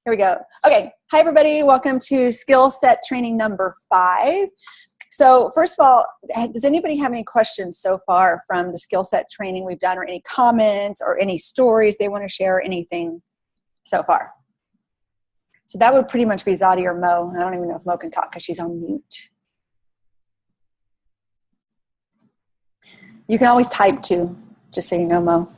Here we go. Okay. Hi, everybody. Welcome to skill set training number 5. So first of all, does anybody have any questions so far from the skill set training we've done, or any comments or any stories they want to share, anything so far? So that would pretty much be Zadi or Mo. I don't even know if Mo can talk because she's on mute. You can always type too, just so you know, Mo.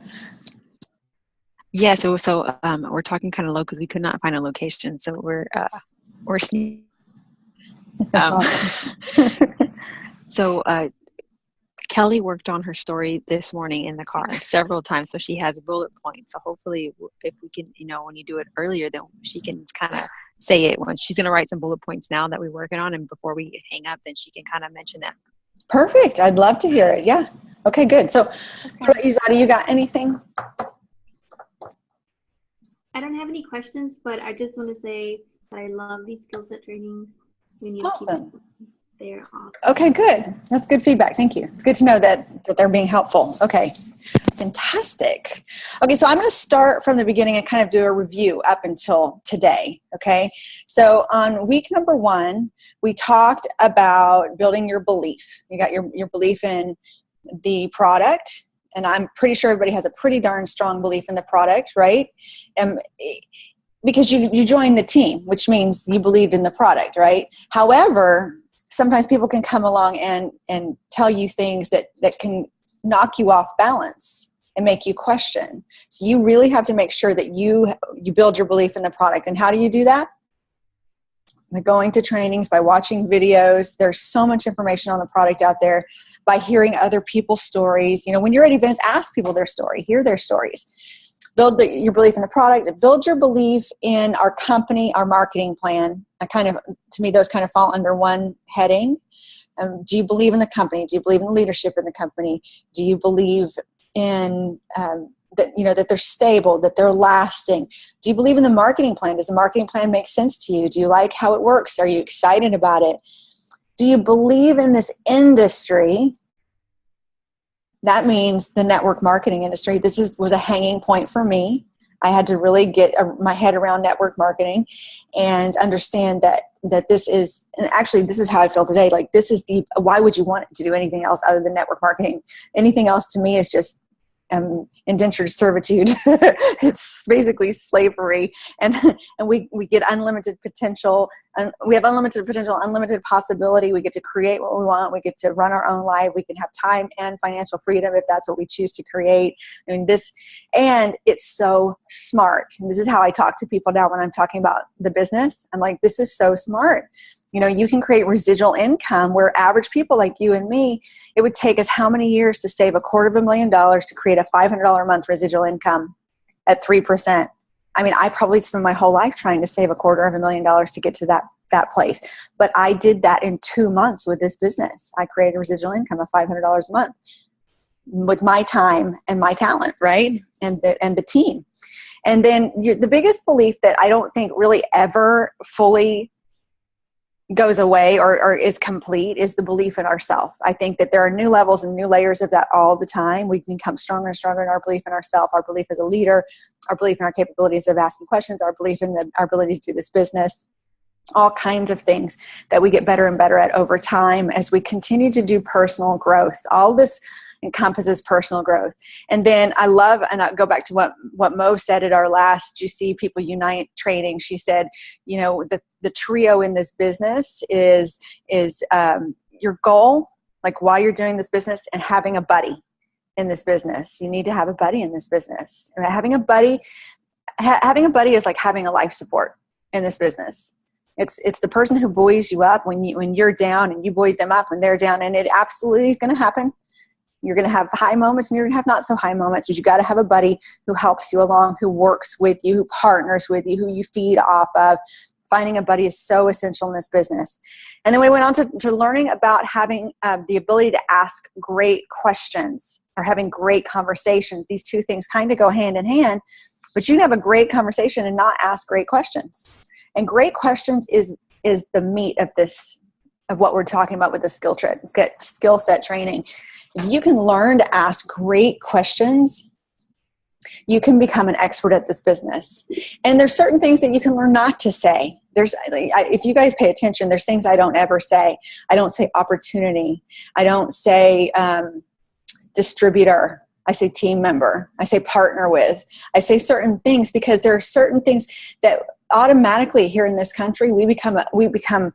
Yeah, so we're talking kind of low because we could not find a location. So we're sneaking. So Kelly worked on her story this morning in the car several times, so she has bullet points. So hopefully, if we can, when you do it earlier, then she can kind of say it. When she's going to write some bullet points now that we're working on, and before we hang up, then she can kind of mention them. Perfect. I'd love to hear it. Yeah. Okay. Good. So, Zadi, you got anything? I don't have any questions, but I just want to say that I love these skill set trainings. We need to keep it. They're awesome. Okay, good. That's good feedback. Thank you. It's good to know that they're being helpful. Okay, fantastic. Okay, so I'm going to start from the beginning and kind of do a review up until today. Okay, so on week number 1, we talked about building your belief. You got your belief in the product. And I'm pretty sure everybody has a pretty darn strong belief in the product, right? Because you joined the team, which means you believed in the product, right? However, sometimes people can come along and tell you things that can knock you off balance and make you question. So you really have to make sure that you build your belief in the product. And how do you do that? By going to trainings, by watching videos. There's so much information on the product out there. By hearing other people's stories. When you're at events, ask people their story, hear their stories. Build your belief in the product, build your belief in our company, our marketing plan. To me, those kind of fall under one heading. Do you believe in the company? Do you believe in the leadership in the company? Do you believe in that they're stable, that they're lasting? Do you believe in the marketing plan? Does the marketing plan make sense to you? Do you like how it works? Are you excited about it? Do you believe in this industry? That means the network marketing industry. This was a hanging point for me. I had to really get my head around network marketing and understand that this is, and actually this is how I feel today. Like, this is why would you want to do anything else other than network marketing? Anything else to me is just indentured servitude. It's basically slavery, and we get unlimited potential, and we have unlimited potential, unlimited possibility. We get to create what we want. We get to run our own life. We can have time and financial freedom if that's what we choose to create. And it's so smart. And this is how I talk to people now when I'm talking about the business. I'm like, this is so smart. You can create residual income where average people like you and me, it would take us how many years to save $250,000 to create a $500 a month residual income at 3%? I mean, I probably spent my whole life trying to save $250,000 to get to that place. But I did that in 2 months with this business. I created a residual income of $500 a month with my time and my talent, right? And the team. And then the biggest belief that I don't think really ever fully goes away or is complete is the belief in ourselves. I think that there are new levels and new layers of that all the time. We become stronger and stronger in our belief in ourselves, our belief as a leader, our belief in our capabilities of asking questions, our belief in our ability to do this business, all kinds of things that we get better and better at over time as we continue to do personal growth. All this encompasses personal growth. And then I go back to what Mo said at our last GC People Unite training. She said, the trio in this business is your goal, like why you're doing this business, and having a buddy in this business. You need to have a buddy in this business. And having a buddy is like having a life support in this business. It's the person who buoys you up when you're down, and you buoy them up when they're down. And it absolutely is going to happen. You're going to have high moments and you're going to have not so high moments. But you got to have a buddy who helps you along, who works with you, who partners with you, who you feed off of. Finding a buddy is so essential in this business. And then we went on to learning about having the ability to ask great questions or having great conversations. These two things kind of go hand in hand, but you can have a great conversation and not ask great questions. And great questions is the meat of what we're talking about with the skill set training. If you can learn to ask great questions, you can become an expert at this business. And there's certain things that you can learn not to say. If you guys pay attention, there's things I don't ever say. I don't say opportunity. I don't say distributor. I say team member. I say partner with. I say certain things because there are certain things that automatically here in this country we become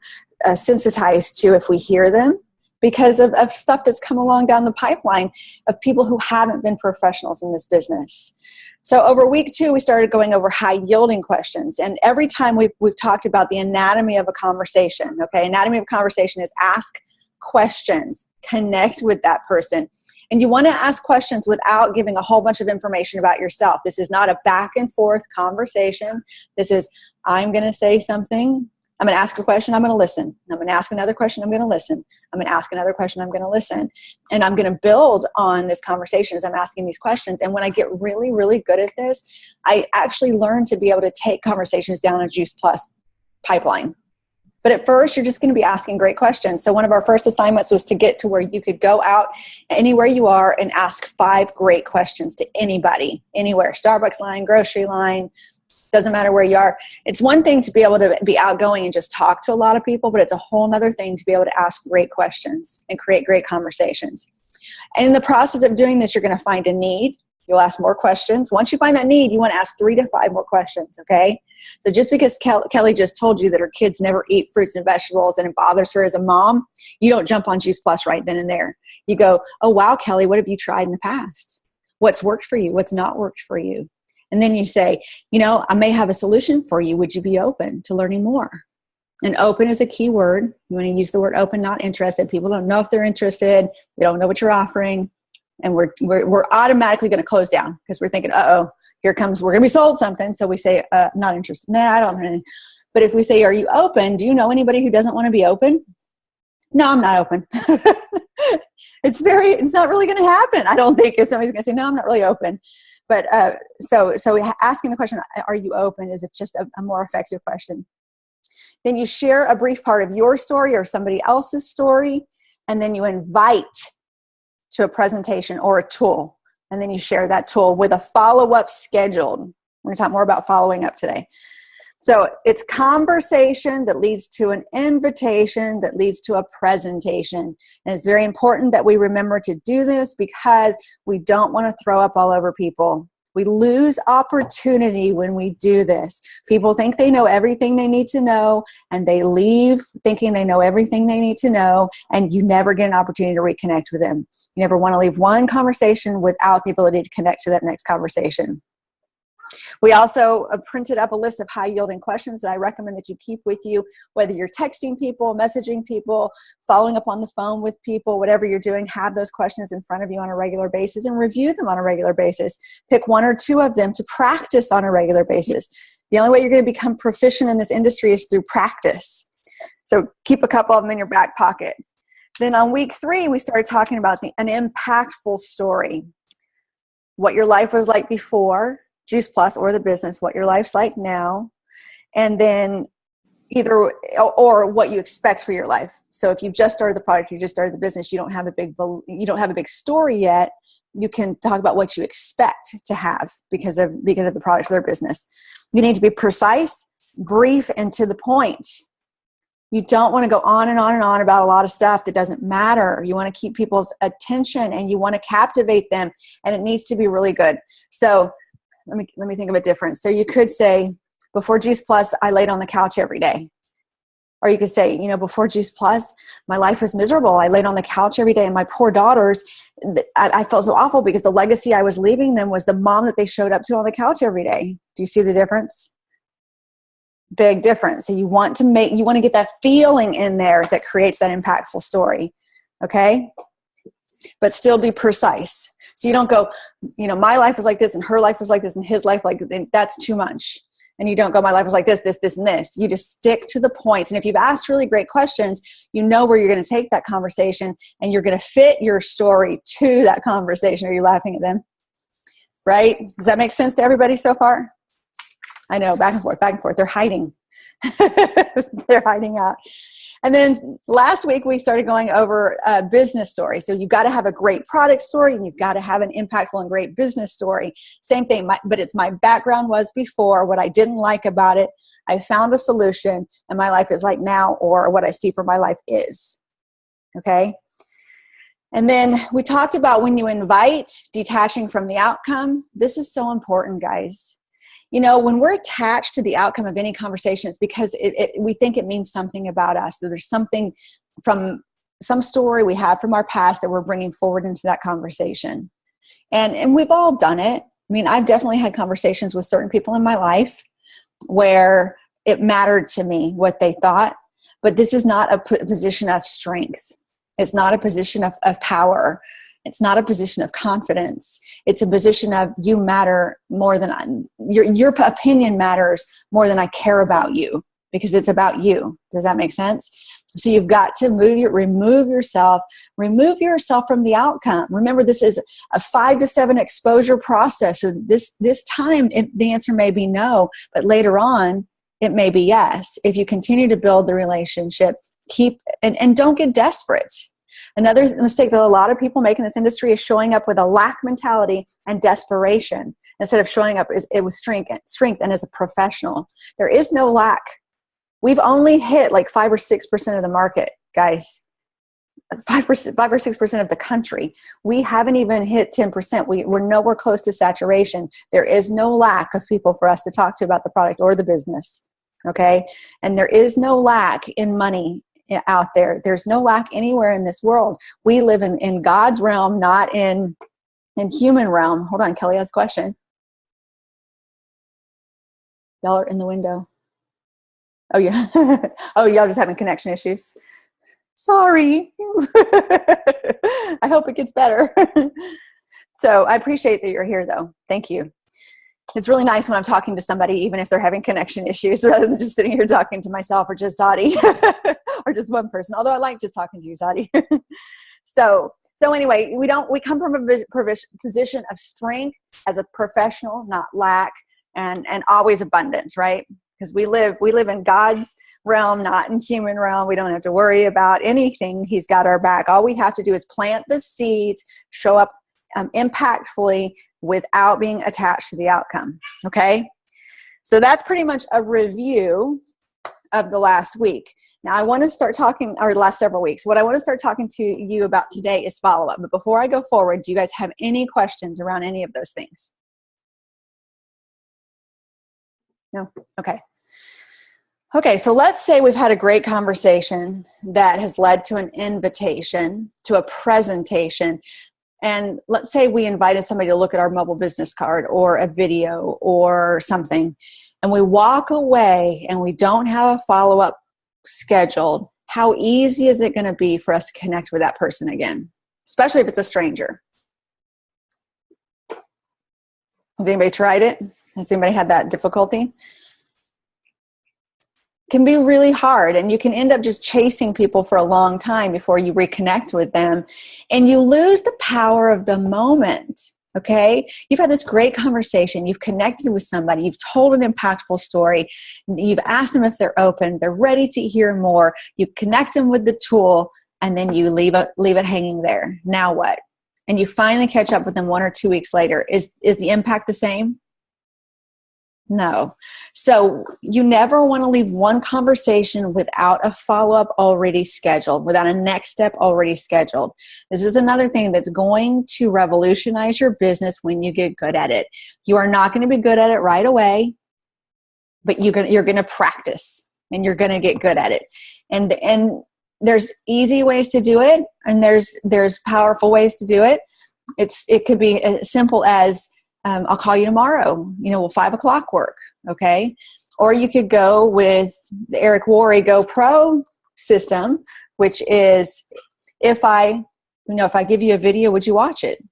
sensitized to if we hear them, because of stuff that's come along down the pipeline of people who haven't been professionals in this business. So over week 2, we started going over high yielding questions. And every time we've talked about the anatomy of a conversation, okay? Anatomy of conversation is ask questions, connect with that person. And you want to ask questions without giving a whole bunch of information about yourself. This is not a back and forth conversation. This is, I'm going to say something. I'm going to ask a question, I'm going to listen. I'm going to ask another question, I'm going to listen. I'm going to ask another question, I'm going to listen. And I'm going to build on this conversation as I'm asking these questions. And when I get really, really good at this, I actually learn to be able to take conversations down a Juice Plus pipeline. But at first, you're just going to be asking great questions. So one of our first assignments was to get to where you could go out anywhere you are and ask 5 great questions to anybody, anywhere, Starbucks line, grocery line, doesn't matter where you are. It's one thing to be able to be outgoing and just talk to a lot of people, but it's a whole nother thing to be able to ask great questions and create great conversations. And in the process of doing this, you're going to find a need. You'll ask more questions. Once you find that need, you want to ask 3 to 5 more questions, okay? So just because Kelly just told you that her kids never eat fruits and vegetables and it bothers her as a mom, you don't jump on Juice Plus right then and there. You go, oh, wow, Kelly, what have you tried in the past? What's worked for you? What's not worked for you? And then you say, I may have a solution for you. Would you be open to learning more? And open is a key word. You want to use the word open, not interested. People don't know if they're interested. They don't know what you're offering. And we're automatically going to close down because we're thinking, we're going to be sold something. So we say, not interested. Nah, I don't know anything. But if we say, are you open? Do you know anybody who doesn't want to be open? No, I'm not open. It's not really going to happen. I don't think if somebody's going to say, no, I'm not really open. But so asking the question, are you open, is it just a more effective question. Then you share a brief part of your story or somebody else's story, and then you invite to a presentation or a tool. And then you share that tool with a follow-up scheduled. We're going to talk more about following up today. So it's conversation that leads to an invitation that leads to a presentation. And it's very important that we remember to do this because we don't want to throw up all over people. We lose opportunity when we do this. People think they know everything they need to know, and they leave thinking they know everything they need to know, and you never get an opportunity to reconnect with them. You never want to leave one conversation without the ability to connect to that next conversation. We also printed up a list of high-yielding questions that I recommend that you keep with you, whether you're texting people, messaging people, following up on the phone with people, whatever you're doing, have those questions in front of you on a regular basis and review them on a regular basis. Pick 1 or 2 of them to practice on a regular basis. The only way you're going to become proficient in this industry is through practice. So keep a couple of them in your back pocket. Then on week 3, we started talking about an impactful story. What your life was like before Juice Plus or the business, what your life's like now, and then or what you expect for your life. So if you've just started the product, you just started the business, you don't have a big story yet, you can talk about what you expect to have because of the product or their business. You need to be precise, brief, and to the point. You don't want to go on and on and on about a lot of stuff that doesn't matter. You want to keep people's attention and you want to captivate them, and it needs to be really good. So let me think of a difference. So you could say, before Juice Plus, I laid on the couch every day. Or you could say, before Juice Plus, my life was miserable. I laid on the couch every day, and my poor daughters, I felt so awful because the legacy I was leaving them was the mom that they showed up to on the couch every day. Do you see the difference? Big difference. So you want to get that feeling in there that creates that impactful story. Okay? But still be precise. So you don't go, my life was like this, and her life was like this, and his life like this. That's too much. And you don't go, my life was like this, this, this, and this. You just stick to the points. And if you've asked really great questions, you know where you're going to take that conversation, and you're going to fit your story to that conversation. Are you laughing at them? Right? Does that make sense to everybody so far? I know, back and forth, back and forth. They're hiding. They're hiding out. And then last week we started going over a business story. So you've got to have a great product story and you've got to have an impactful and great business story. Same thing, but it's my background was before, what I didn't like about it. I found a solution and my life is like now, or what I see for my life is. Okay. And then we talked about when you invite, detaching from the outcome. This is so important, guys. You know, when we're attached to the outcome of any conversation, it's because we think it means something about us. That there's something from some story we have from our past that we're bringing forward into that conversation. And we've all done it. I mean, I've definitely had conversations with certain people in my life where it mattered to me what they thought, but this is not a position of strength. It's not a position of power. It's not a position of confidence. It's a position of you matter more than your opinion matters more than I care about you, because it's about you. Does that make sense? So you've got to remove yourself from the outcome. Remember, this is a 5 to 7 exposure process. So this time the answer may be no, but later on it may be yes. If you continue to build the relationship, and don't get desperate. Another mistake that a lot of people make in this industry is showing up with a lack mentality and desperation instead of showing up with strength and as a professional. There is no lack. We've only hit like 5 or 6% of the market, guys. 5 or 6% of the country. We haven't even hit 10%. We're nowhere close to saturation. There is no lack of people for us to talk to about the product or the business. Okay. And there is no lack in money out there. There's no lack anywhere in this world. We live in God's realm, not in human realm. Hold on, Kelly has a question. Y'all are in the window. Oh, yeah. Oh, y'all just having connection issues. Sorry. I hope it gets better. So I appreciate that you're here, though. Thank you. It's really nice when I'm talking to somebody, even if they're having connection issues, rather than just sitting here talking to myself or just Zadi or just one person. Although I like just talking to you, Zadi. So anyway, we come from a position of strength as a professional, not lack, and always abundance, right? Because we live in God's realm, not in human realm. We don't have to worry about anything. He's got our back. All we have to do is plant the seeds, show up impactfully without being attached to the outcome. Okay. So that's pretty much a review of the last week. Now I want to start talking, or the last several weeks. What I want to start talking to you about today is follow-up. But before I go forward, do you guys have any questions around any of those things? No? Okay. Okay, so let's say we've had a great conversation that has led to an invitation to a presentation. And let's say we invited somebody to look at our mobile business card or a video or something, and we walk away and we don't have a follow-up scheduled. How easy is it going to be for us to connect with that person again, especially if it's a stranger? Has anybody tried it? Has anybody had that difficulty? Can be really hard, and you can end up just chasing people for a long time before you reconnect with them, and you lose the power of the moment. Okay, you've had this great conversation, you've connected with somebody, you've told an impactful story, you've asked them if they're open, they're ready to hear more, you connect them with the tool, and then you leave it hanging there. Now what? And you finally catch up with them 1 or 2 weeks later. Is the impact the same? No. So you never want to leave one conversation without a follow-up already scheduled, without a next step already scheduled. This is another thing that's going to revolutionize your business when you get good at it. You are not going to be good at it right away, but you're going to practice and you're going to get good at it. And there's easy ways to do it, and there's powerful ways to do it. It could be as simple as, I'll call you tomorrow. Will 5 o'clock work? Okay. Or you could go with the Eric Worre Go Pro system, which is, if I give you a video, would you watch it?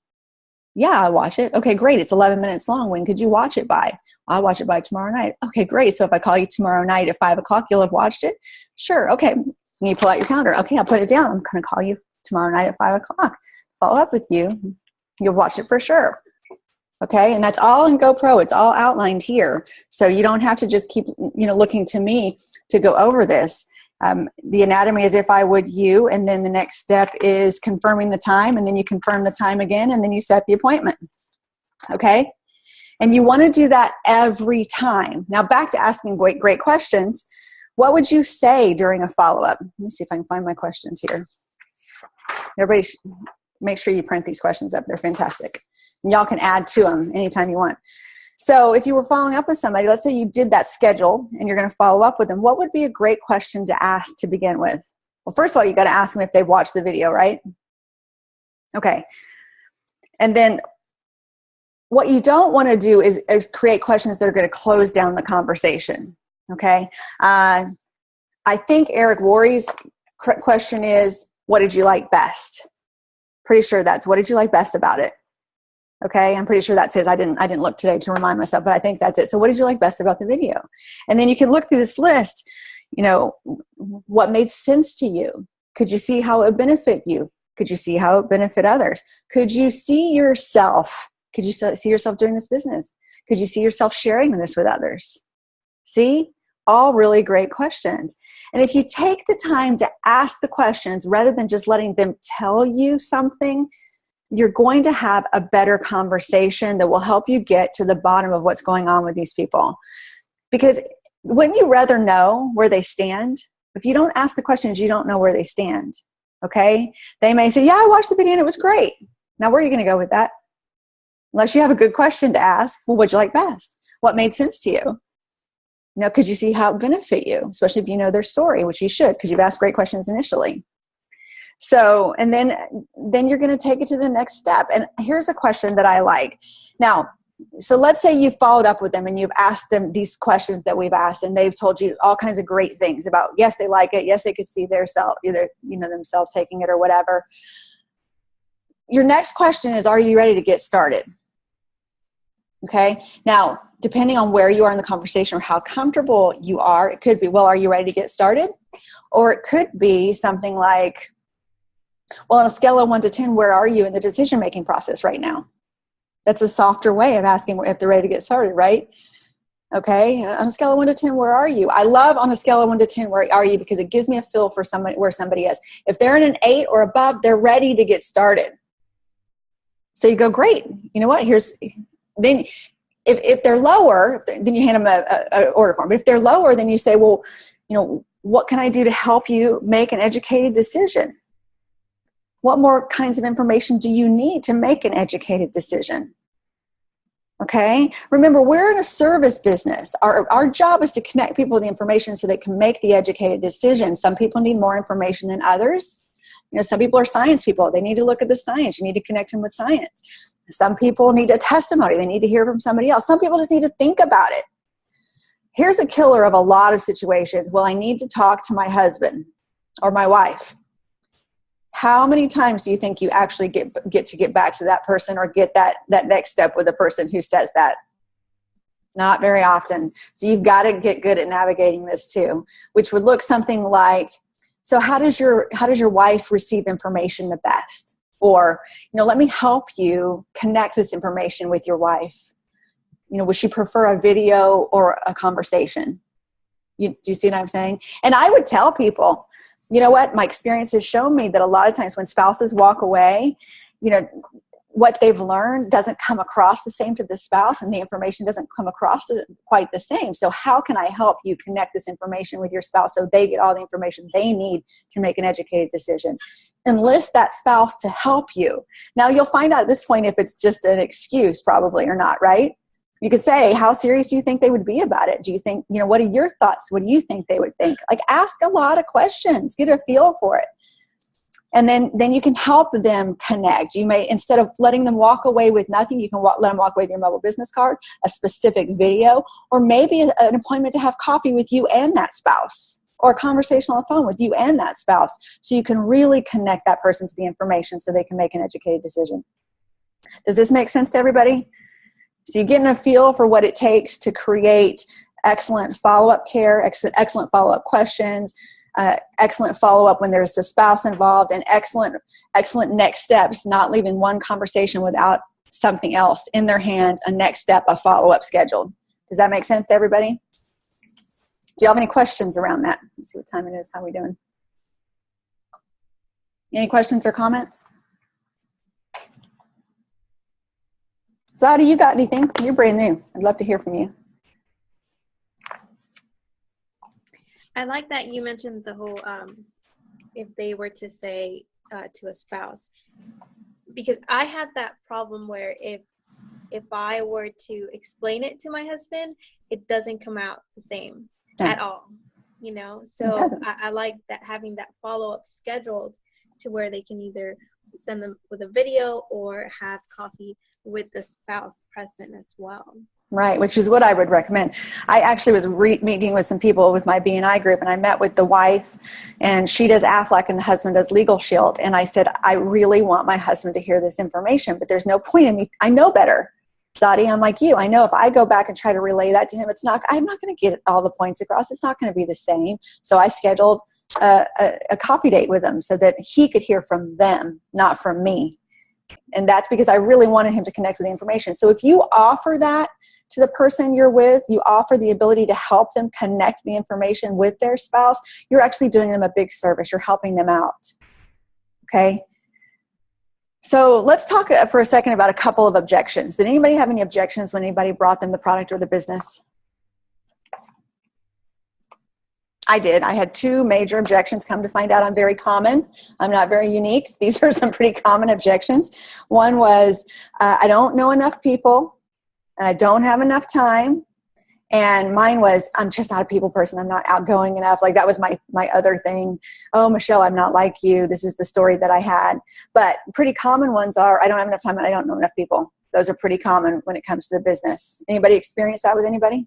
Yeah, I'll watch it. Okay, great. It's 11 minutes long. When could you watch it by? I'll watch it by tomorrow night. Okay, great. So if I call you tomorrow night at 5 o'clock, you'll have watched it? Sure. Okay. You pull out your calendar. Okay, I'll put it down. I'm going to call you tomorrow night at 5 o'clock. Follow up with you. You'll watch it for sure. Okay, and that's all in GoPro. It's all outlined here. So you don't have to just keep, looking to me to go over this. The anatomy is if I would you, and then the next step is confirming the time, and then you confirm the time again, and then you set the appointment. Okay? And you want to do that every time. Now back to asking great questions. What would you say during a follow-up? Let me see if I can find my questions here. Everybody, make sure you print these questions up. They're fantastic. And y'all can add to them anytime you want. So if you were following up with somebody, let's say you did that schedule and you're going to follow up with them, what would be a great question to ask to begin with? Well, first of all, you got to ask them if they've watched the video, right? Okay. And then what you don't want to do is create questions that are going to close down the conversation. Okay. I think Eric Worre's question is, what did you like best? Pretty sure that's what did you like best about it? Okay, I'm pretty sure that's his. I didn't look today to remind myself, but I think that's it. So what did you like best about the video? And then you can look through this list, you know, what made sense to you? Could you see how it would benefit you? Could you see how it would benefit others? Could you see yourself? Could you see yourself doing this business? Could you see yourself sharing this with others? See? All really great questions. And if you take the time to ask the questions rather than just letting them tell you something, you're going to have a better conversation that will help you get to the bottom of what's going on with these people. Because wouldn't you rather know where they stand? If you don't ask the questions, you don't know where they stand. Okay? They may say, yeah, I watched the video and it was great. Now, where are you going to go with that? Unless you have a good question to ask, well, what'd you like best? What made sense to you? Now, could you see how it benefit you? Especially if you know their story, which you should, because you've asked great questions initially. So, and then you're going to take it to the next step. And here's a question that I like. Now, so let's say you followed up with them and you've asked them these questions that we've asked, and they've told you all kinds of great things about, yes, they like it. Yes, they could see their self, either, you know, themselves taking it or whatever. Your next question is, are you ready to get started? Okay. Now, depending on where you are in the conversation or how comfortable you are, it could be, well, are you ready to get started? Or it could be something like, well, on a scale of 1 to 10, where are you in the decision-making process right now? That's a softer way of asking if they're ready to get started, right? Okay. On a scale of 1 to 10, where are you? I love on a scale of 1 to 10, where are you? Because it gives me a feel for somebody, where somebody is. If they're in an 8 or above, they're ready to get started. So you go, great. You know what? Then if they're lower, then you hand them a order form. But if they're lower, then you say, well, you know, what can I do to help you make an educated decision? What more kinds of information do you need to make an educated decision? Okay. Remember, we're in a service business. Our job is to connect people with the information so they can make the educated decision. Some people need more information than others. You know, some people are science people. They need to look at the science. You need to connect them with science. Some people need a testimony. They need to hear from somebody else. Some people just need to think about it. Here's a killer of a lot of situations. Well, I need to talk to my husband or my wife. How many times do you think you actually get to get back to that person or get that next step with the person who says that? Not very often. So you've got to get good at navigating this too, which would look something like, so how does your wife receive information the best? Or, you know, let me help you connect this information with your wife. You know, would she prefer a video or a conversation? Do you see what I'm saying? And I would tell people, you know what, my experience has shown me that a lot of times when spouses walk away, you know, what they've learned doesn't come across the same to the spouse, and the information doesn't come across quite the same. So how can I help you connect this information with your spouse so they get all the information they need to make an educated decision? Enlist that spouse to help you. Now, you'll find out at this point if it's just an excuse, probably, or not, right? You could say, how serious do you think they would be about it? Do you think, you know, what are your thoughts? What do you think they would think? Like, ask a lot of questions, get a feel for it. And then you can help them connect. You may, instead of letting them walk away with nothing, you can let them walk away with your mobile business card, a specific video, or maybe an appointment to have coffee with you and that spouse, or a conversation on the phone with you and that spouse, so you can really connect that person to the information so they can make an educated decision. Does this make sense to everybody? So you're getting a feel for what it takes to create excellent follow-up care, excellent follow-up questions, excellent follow-up when there's a spouse involved, and excellent next steps, not leaving one conversation without something else in their hand, a next step, a follow-up scheduled. Does that make sense to everybody? Do you have any questions around that? Let's see what time it is. How are we doing? Any questions or comments? Zadi, you got anything? You're brand new. I'd love to hear from you. I like that you mentioned the whole, if they were to say to a spouse, because I had that problem where if I were to explain it to my husband, it doesn't come out the same at all, you know? So I like that, having that follow-up scheduled to where they can either send them with a video or have coffee with the spouse present as well. Right, which is what I would recommend. I actually was meeting with some people with my B&I group, and I met with the wife, and she does Aflac and the husband does Legal Shield. And I said, I really want my husband to hear this information, but there's no point in me. I know better. Zadi, I'm like you. I know if I go back and try to relay that to him, I'm not going to get all the points across. It's not going to be the same. So I scheduled a coffee date with him so that he could hear from them, not from me. And that's because I really wanted him to connect with the information. So if you offer that to the person you're with, you offer the ability to help them connect the information with their spouse, you're actually doing them a big service. You're helping them out. Okay? So let's talk for a second about a couple of objections. Did anybody have any objections when anybody brought them the product or the business? I did. I had 2 major objections. Come to find out, I'm very common. I'm not very unique. These are some pretty common objections. One was, I don't know enough people, and I don't have enough time. And mine was, I'm just not a people person. I'm not outgoing enough. Like that was my other thing. Oh, Michelle, I'm not like you. This is the story that I had. But pretty common ones are, I don't have enough time and I don't know enough people. Those are pretty common when it comes to the business. Anybody experience that with anybody?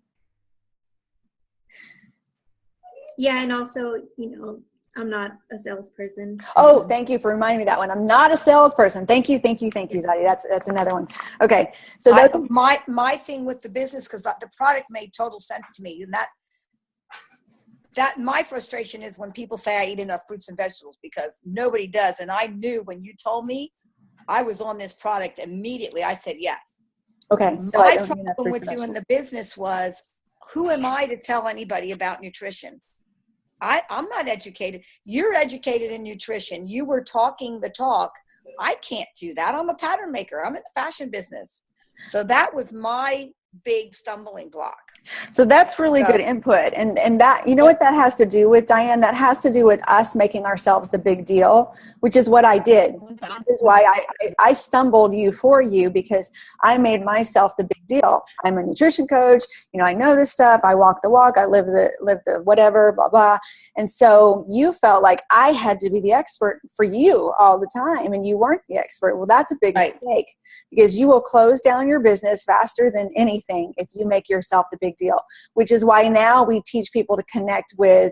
Yeah, and also, you know, I'm not a salesperson. Oh, thank you for reminding me that one. I'm not a salesperson. Thank you, Zadi. That's another one. Okay, so that's my thing with the business, because the product made total sense to me, and that my frustration is when people say I eat enough fruits and vegetables, because nobody does. And I knew when you told me I was on this product immediately, I said yes. Okay, so my problem with doing the business was, who am I to tell anybody about nutrition? I'm not educated. You're educated in nutrition. You were talking the talk. I can't do that. I'm a pattern maker. I'm in the fashion business. So that was my big stumbling block. So that's really good input. And that, you know what that has to do with, Diane? That has to do with us making ourselves the big deal, which is what I did. This is why I stumbled for you, because I made myself the big deal. I'm a nutrition coach. You know, I know this stuff. I walk the walk. I live the whatever, blah, blah. And so you felt like I had to be the expert for you all the time, and you weren't the expert. Well, that's a big mistake, because you will close down your business faster than anything if you make yourself the big deal, which is why now we teach people to connect with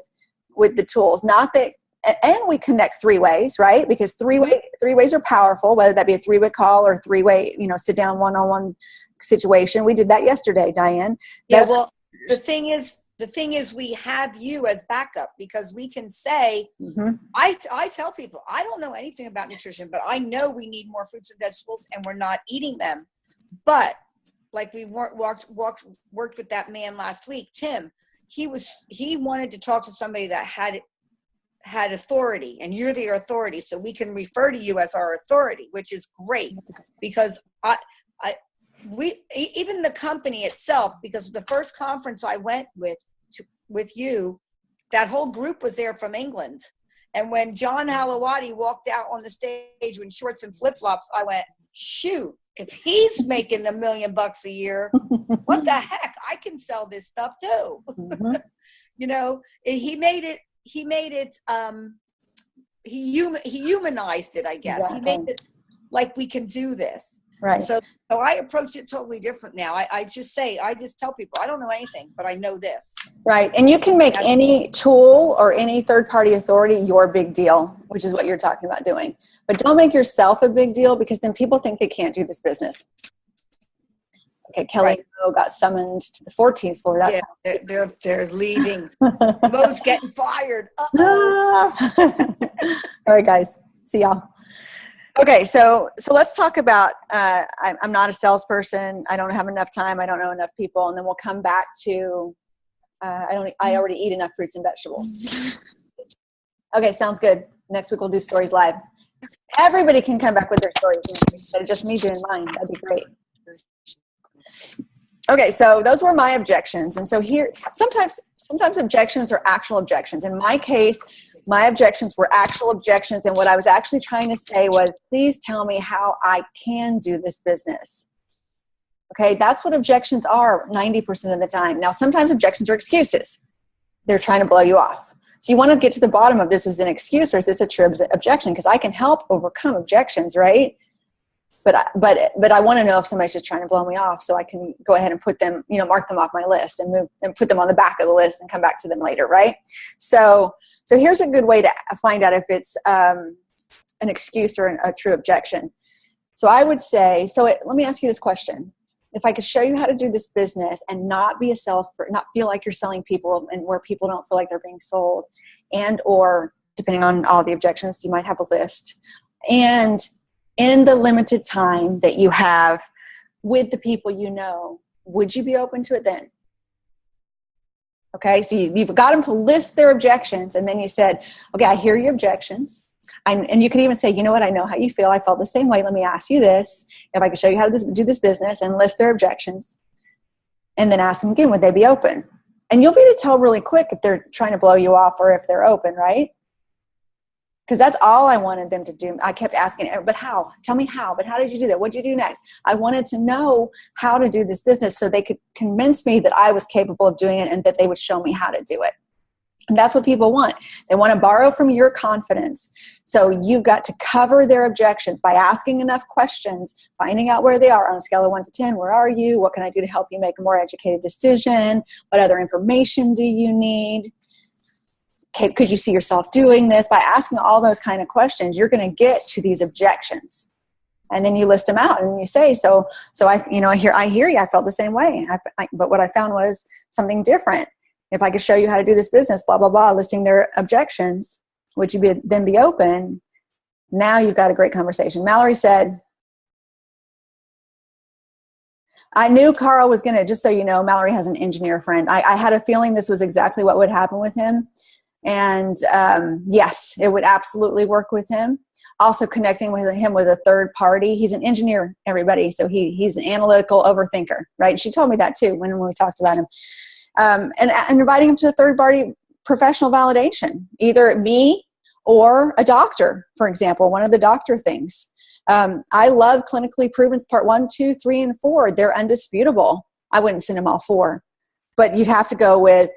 the tools. Not that, and we connect 3 ways, right? Because three ways are powerful, whether that be a 3-way call or 3-way, sit down one-on-one situation. We did that yesterday, Diane. Well, the thing is we have you as backup, because we can say, I tell people, I don't know anything about nutrition, but I know we need more fruits and vegetables and we're not eating them. But like we worked with that man last week, Tim, he wanted to talk to somebody that had authority, and you're the authority. So we can refer to you as our authority, which is great, because even the company itself, because the first conference I went with you, that whole group was there from England. And when John Halawadi walked out on the stage in shorts and flip-flops, I went, shoot, if he's making $1 million a year, what the heck? I can sell this stuff too. You know, he humanized it, I guess. Exactly. He made it like we can do this. Right. So I approach it totally different now. I just tell people, I don't know anything, but I know this. Right. And you can make any tool or any third-party authority your big deal, which is what you're talking about doing. But don't make yourself a big deal, because then people think they can't do this business. Okay, Kelly got summoned to the 14th floor. They're leaving. Mo's getting fired. Uh-oh. All right, guys. See y'all. Okay, so let's talk about I'm not a salesperson. I don't have enough time. I don't know enough people. And then we'll come back to I already eat enough fruits and vegetables. Okay, sounds good. Next week we'll do stories live. Everybody can come back with their stories instead of just me doing mine. That'd be great. Okay, so those were my objections. And so here, sometimes objections are actual objections. In my case, my objections were actual objections. And what I was actually trying to say was, please tell me how I can do this business. Okay, that's what objections are 90% of the time. Now, sometimes objections are excuses. They're trying to blow you off. So you want to get to the bottom of this. Is an excuse or is this a true objection? Because I can help overcome objections, right? But I want to know if somebody's just trying to blow me off, so I can go ahead and put them, mark them off my list and move and put them on the back of the list and come back to them later, right? So here's a good way to find out if it's an excuse or a true objection. So I would say, let me ask you this question. If I could show you how to do this business and not be a salesperson, not feel like you're selling people and where people don't feel like they're being sold, and or depending on all the objections, you might have a list, and in the limited time that you have with the people would you be open to it then? Okay, so you've got them to list their objections, and then you said, okay, I hear your objections. And you could even say, you know what, I know how you feel. I felt the same way. Let me ask you this. If I could show you how to do this business, and list their objections, and then ask them again, would they be open? And you'll be able to tell really quick if they're trying to blow you off or if they're open, right? Because that's all I wanted them to do. I kept asking, but how? Tell me how. But how did you do that? What did you do next? I wanted to know how to do this business so they could convince me that I was capable of doing it and that they would show me how to do it. And that's what people want. They want to borrow from your confidence. So you've got to cover their objections by asking enough questions, finding out where they are on a scale of 1 to 10. Where are you? What can I do to help you make a more educated decision? What other information do you need? Could you see yourself doing this? By asking all those kind of questions, you're going to get to these objections. And then you list them out and you say, so I hear you. I felt the same way. But what I found was something different. If I could show you how to do this business, blah, blah, blah, listing their objections, would you then be open? Now you've got a great conversation. Mallory said, I knew Carl was going to, just so you know, Mallory has an engineer friend. I had a feeling this was exactly what would happen with him. And yes, it would absolutely work with him. Also connecting with him with a third party. He's an engineer, everybody. So he's an analytical overthinker, right? She told me that too when we talked about him. And inviting him to a third party professional validation, either me or a doctor, for example, one of the doctor things. I love clinically proven part 1, 2, 3, and 4. They're undisputable. I wouldn't send them all 4, but you'd have to go with,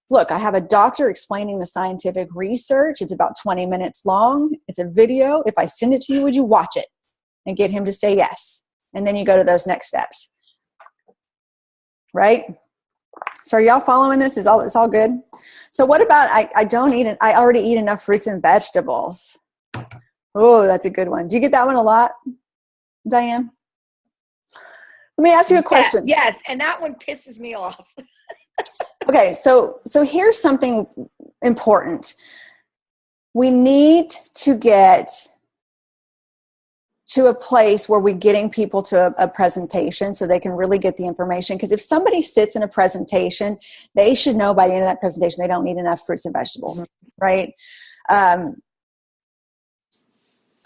look, I have a doctor explaining the scientific research. It's about 20 minutes long. It's a video. If I send it to you, would you watch it? And get him to say yes. And then you go to those next steps. Right? So are y'all following this? It's all good? So what about, I already eat enough fruits and vegetables. Oh, that's a good one. Do you get that one a lot, Diane? Let me ask you a question. Yes, and that one pisses me off. Okay, so here's something important. We need to get to a place where we're getting people to a presentation so they can really get the information. Because if somebody sits in a presentation, they should know by the end of that presentation they don't need enough fruits and vegetables, right? A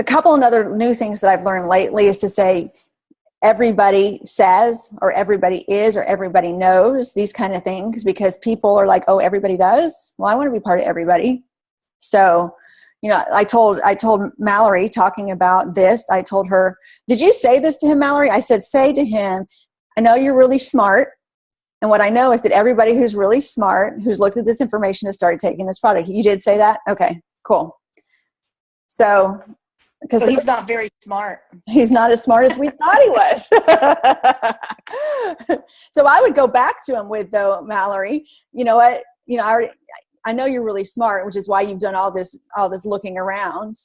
couple of other new things that I've learned lately is to say, everybody says, or everybody is, or everybody knows, these kind of things, because people are like, oh, everybody does? Well, I want to be part of everybody. So, I told Mallory, talking about this, I told her, did you say this to him, Mallory? I said, say to him, I know you're really smart. And what I know is that everybody who's really smart, who's looked at this information, has started taking this product. You did say that? Okay, cool. So, because he's not very smart. He's not as smart as we thought he was. So I would go back to him with, though, Mallory, you know what? I know you're really smart, which is why you've done all this looking around.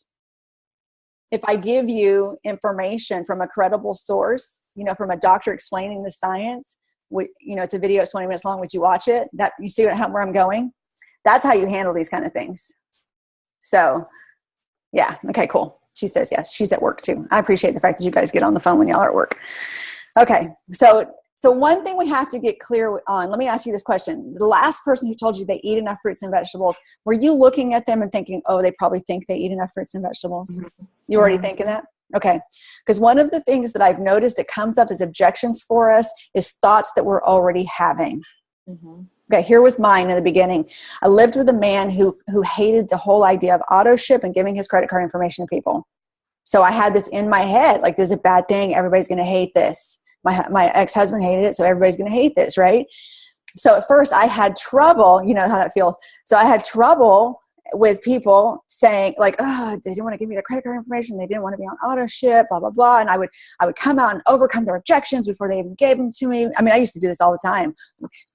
If I give you information from a credible source, from a doctor explaining the science, it's a video, it's 20 minutes long. Would you watch it? That you see where I'm going? That's how you handle these kind of things. So, yeah. Okay, cool. She says, yes, she's at work too. I appreciate the fact that you guys get on the phone when y'all are at work. Okay. So So one thing we have to get clear on, let me ask you this question. The last person who told you they eat enough fruits and vegetables, were you looking at them and thinking, oh, they probably think they eat enough fruits and vegetables? Mm-hmm. You already thinking that? Okay. Because one of the things that I've noticed that comes up as objections for us is thoughts that we're already having. Mm-hmm. Okay, here was mine in the beginning. I lived with a man who hated the whole idea of auto ship and giving his credit card information to people. So I had this in my head, like, this is a bad thing. Everybody's going to hate this. My ex-husband hated it, so everybody's going to hate this, right? So at first I had trouble, you know how that feels. So I had trouble with people saying, like, oh, they didn't want to give me their credit card information. They didn't want to be on auto ship, blah, blah, blah. And I would come out and overcome their objections before they even gave them to me. I mean, I used to do this all the time.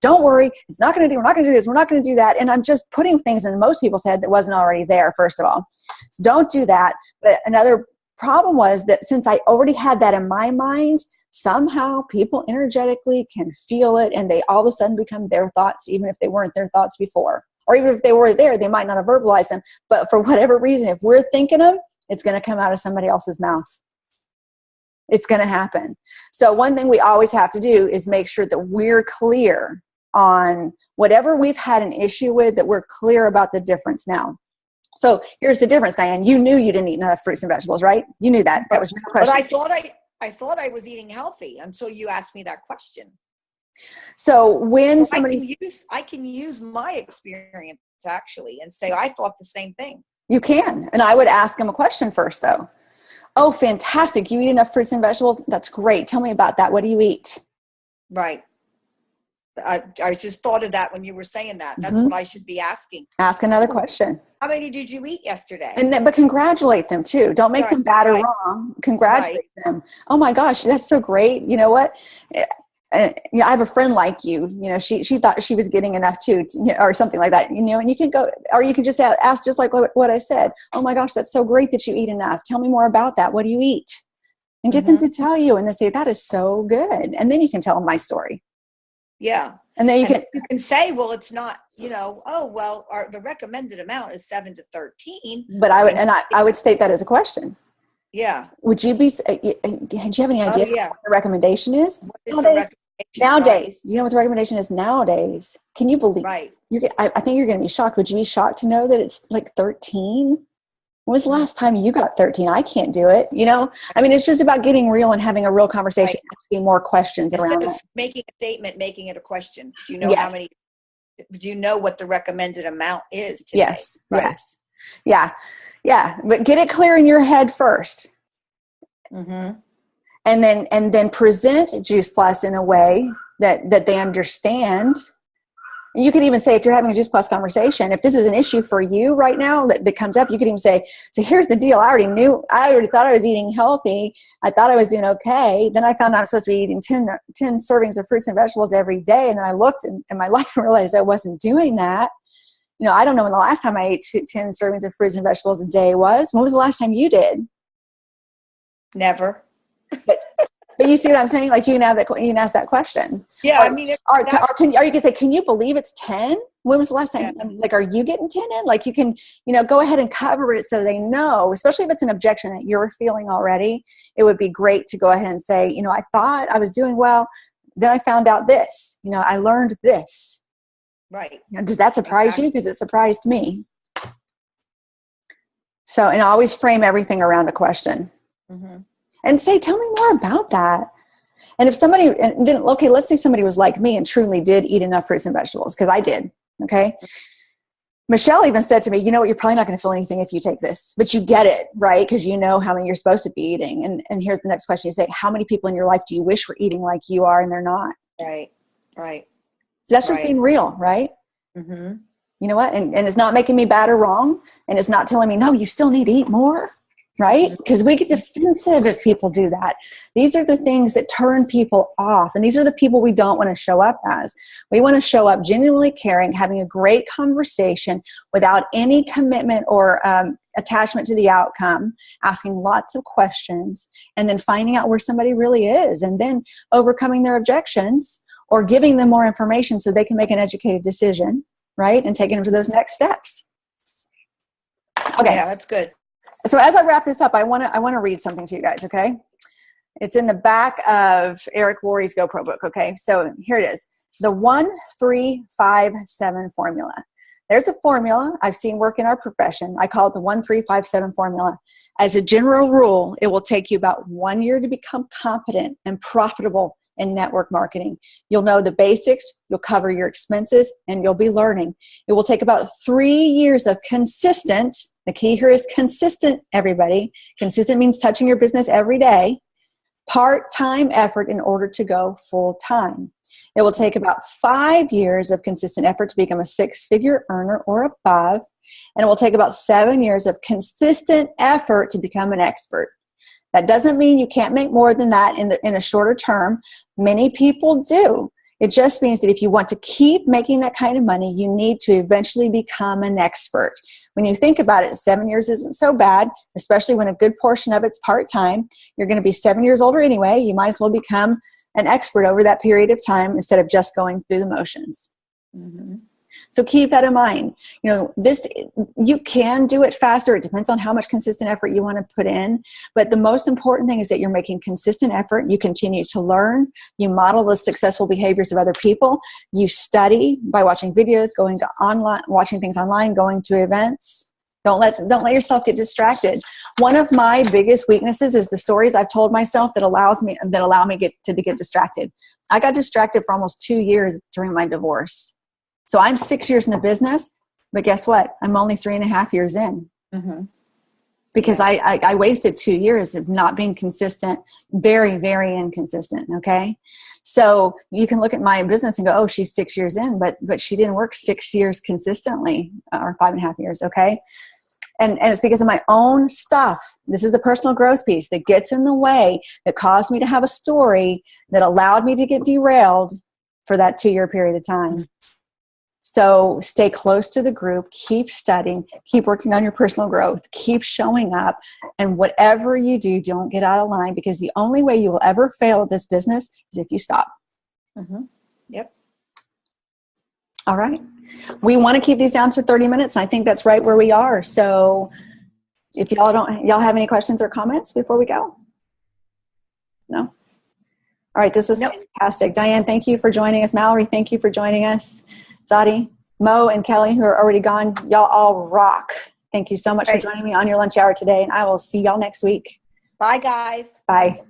Don't worry. We're not going to do this. We're not going to do that. And I'm just putting things in most people's head that wasn't already there, first of all. So don't do that. But another problem was that since I already had that in my mind, somehow people energetically can feel it, and they all of a sudden become their thoughts, even if they weren't their thoughts before. Or even if they were there, they might not have verbalized them. But for whatever reason, if we're thinking them, it's going to come out of somebody else's mouth. It's going to happen. So one thing we always have to do is make sure that we're clear on whatever we've had an issue with, that we're clear about the difference now. So here's the difference, Diane. You knew you didn't eat enough fruits and vegetables, right? You knew that. That was no question. But I thought I was eating healthy until you asked me that question. So when I can use my experience actually and say, I thought the same thing. You can. And I would ask them a question first, though. Oh, fantastic. You eat enough fruits and vegetables? That's great. Tell me about that. What do you eat? Right. I just thought of that when you were saying that. That's what I should be asking. Ask another question. How many did you eat yesterday? But congratulate them too. Don't make them bad or wrong. Congratulate them. Oh my gosh, that's so great. You know what? I have a friend like you. You know, she thought she was getting enough too, or something like that. You know, and you can go, or you can just ask just like what I said. Oh my gosh, that's so great that you eat enough. Tell me more about that. What do you eat? And get them to tell you, and they say that is so good. And then you can tell them my story. Yeah. And then you can say, well, it's not, you know, oh, well, the recommended amount is 7 to 13. But I would state that as a question. Yeah. Would you be, do you have any idea what the recommendation is? Nowadays, do you know what the recommendation is nowadays? Can you believe? Right. I think you're going to be shocked. Would you be shocked to know that it's like 13? When was the last time you got 13? I can't do it. You know, I mean, it's just about getting real and having a real conversation, asking more questions around it. Making a statement, making it a question. Do you know how many, do you know what the recommended amount is today? Yes. Right. Yes. Yeah. Yeah. But get it clear in your head first. And then present Juice Plus in a way that they understand. You could even say, if you're having a Juice Plus conversation, if this is an issue for you right now that comes up, you could even say, so here's the deal. I already thought I was eating healthy. I thought I was doing okay. Then I found out I'm supposed to be eating 10 servings of fruits and vegetables every day. And then I looked in my life and realized I wasn't doing that. You know, I don't know when the last time I ate 10 servings of fruits and vegetables a day was. When was the last time you did? Never. But you see what I'm saying? Like, you can ask that question. Yeah, I mean, or you can say, can you believe it's 10? When was the last time? Yeah. Like, are you getting 10 in? Like, you can, go ahead and cover it so they know, especially if it's an objection that you're feeling already. It would be great to go ahead and say, I thought I was doing well. Then I found out this. I learned this. Right. Does that surprise you? Because it surprised me. So, and always frame everything around a question. And say, tell me more about that. And if somebody, and then, okay, let's say somebody was like me and truly did eat enough fruits and vegetables, because I did, okay? Michelle even said to me, you know what, you're probably not going to feel anything if you take this, but you get it, right? Because you know how many you're supposed to be eating. And here's the next question. You say, how many people in your life do you wish were eating like you are and they're not? Right. So that's just being real, right? You know what? And it's not making me bad or wrong. And it's not telling me, no, you still need to eat more. Right? Because we get defensive if people do that. These are the things that turn people off. And these are the people we don't want to show up as. We want to show up genuinely caring, having a great conversation without any commitment or attachment to the outcome, asking lots of questions, and then finding out where somebody really is, and then overcoming their objections or giving them more information so they can make an educated decision, right? And taking them to those next steps. Okay. Yeah, that's good. So as I wrap this up, I want to read something to you guys, okay? It's in the back of Eric Worre's GoPro book, okay? So here it is. The 1-3-5-7 formula. There's a formula I've seen work in our profession. I call it the 1-3-5-7 formula. As a general rule, it will take you about 1 year to become competent and profitable in network marketing. You'll know the basics, you'll cover your expenses, and you'll be learning. It will take about 3 years of consistent, the key here is consistent, everybody. Consistent means touching your business every day, part-time effort in order to go full-time. It will take about 5 years of consistent effort to become a 6-figure earner or above, and it will take about 7 years of consistent effort to become an expert. That doesn't mean you can't make more than that in a shorter term. Many people do. It just means that if you want to keep making that kind of money, you need to eventually become an expert. When you think about it, 7 years isn't so bad, especially when a good portion of it's part-time. You're going to be 7 years older anyway. You might as well become an expert over that period of time instead of just going through the motions. Mm-hmm. So keep that in mind. You know, you can do it faster. It depends on how much consistent effort you want to put in. But the most important thing is that you're making consistent effort. You continue to learn. You model the successful behaviors of other people. You study by watching videos, going to online, watching things online, going to events. Don't let yourself get distracted. One of my biggest weaknesses is the stories I've told myself that allow me to get distracted. I got distracted for almost 2 years during my divorce. So I'm 6 years in the business, but guess what? I'm only 3.5 years in. Mm-hmm. Because I wasted 2 years of not being consistent, very, very inconsistent, okay? So you can look at my business and go, oh, she's 6 years in, but she didn't work 6 years consistently, or 5.5 years, okay? And it's because of my own stuff. This is the personal growth piece that gets in the way, that caused me to have a story that allowed me to get derailed for that 2-year period of time. So stay close to the group, keep studying, keep working on your personal growth, keep showing up, and whatever you do, don't get out of line, because the only way you will ever fail at this business is if you stop. Mm-hmm. Yep. All right. We want to keep these down to 30 minutes, and I think that's right where we are. So if y'all have any questions or comments before we go? No? All right, this was fantastic. Diane, thank you for joining us. Mallory, thank you for joining us. Zadi, Mo, and Kelly, who are already gone, y'all all rock. Thank you so much for joining me on your lunch hour today, and I will see y'all next week. Bye, guys. Bye.